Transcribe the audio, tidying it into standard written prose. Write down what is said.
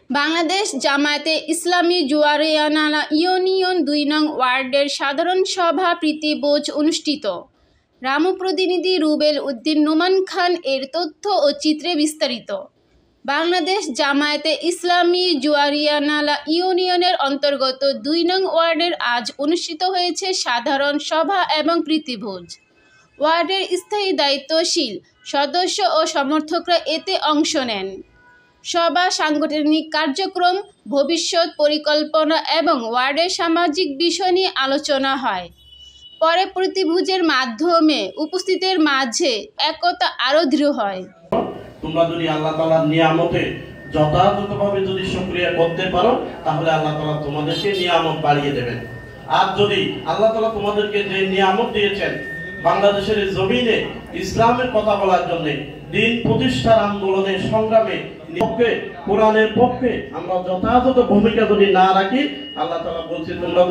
বাংলাদেশ জামায়াতে ইসলামী জুয়ারিয়ানা union ২ নং ওয়ার্ডের সাধারণ সভা প্রীতিভোজ অনুষ্ঠিত। রামু প্রতিনিধি রুবেল উদ্দিন নোমান খান এর তথ্য ও চিত্রে বিস্তারিত। বাংলাদেশ জামায়াতে ইসলামী জুয়ারিয়ানা ইউনিয়নের অন্তর্গত ২ নং ওয়ার্ডের আজ অনুষ্ঠিত হয়েছে সাধারণ সভা এবং প্রীতিভোজ। ওয়ার্ডের স্থায়ী দায়িত্বশীল সদস্য ও সমর্থকরা এতে অংশ নেন। সভা সাংগঠনিক কার্যক্রম, ভবিষ্যৎ পরিকল্পনা এবং ওয়ার্ডের সামাজিক বিষয় নিয়ে আলোচনা হয়। পরে প্রীতিভোজের মাধ্যমে উপস্থিতের মাঝে একতা আরো দৃঢ় হয়। তোমরা যদি আল্লাহ তাআলার নিয়ামতে যথাযথভাবে যদি শুকরিয়া করতে পারো, তাহলে আল্লাহ তাআলা তোমাদেরকে নিয়ামত বাড়িয়ে দেবেন। আর যদি আল্লাহ তাআলা তোমাদেরকে যে নিয়ামত দিয়েছেন, বাংলাদেশের জমিনে ইসলামের কথা বলার জন্য, দিন প্রতিষ্ঠার আন্দোলনে সংগ্রামে পক্ষে, কোরআনের পক্ষে আমরা যথাযথ ভূমিকা যদি না রাখি, আল্লাহ তাআলা বলছেন তোমরা